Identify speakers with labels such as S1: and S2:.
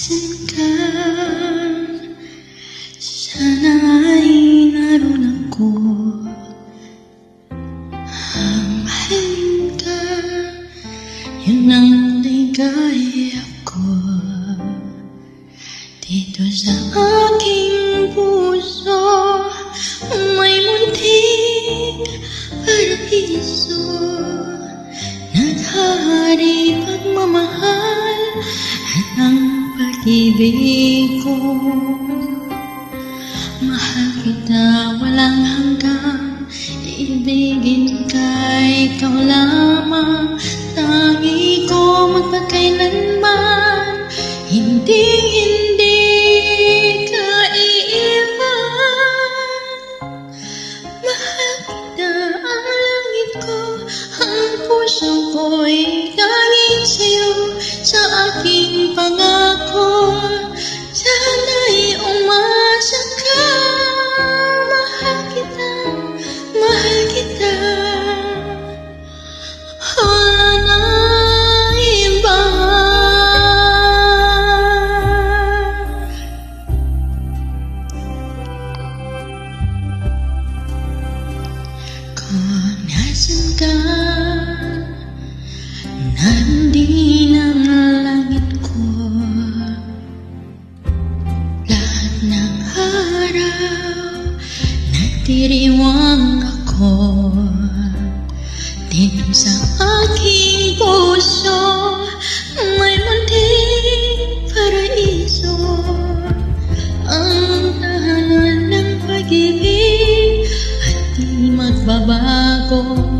S1: Nasaan ka? Sana ay naroon ako. Mahalin ka, yun ang ligaya ko. Dito sa aking puso may munting paraiso. Naghahari pagmamahal at ang pag-ibig ko. Mahal kita walang hanggan, iibigin ka ikaw lamang. Tangi ko magpakailanman, hindi ka iiwan. Mahal kita ang langit ko, ang puso ko'y tanging sa'yo. Sa aking pangako, sana'y umasa ka. Mahal kita, mahal kita. Wala nang iba. Kung nasan ka, nandin ang langit ko. Lahat ng araw nagdiriwang ako. Dito sa aking puso may munting paraiso. Ang tahanan ng pag-ibig at di magbabago.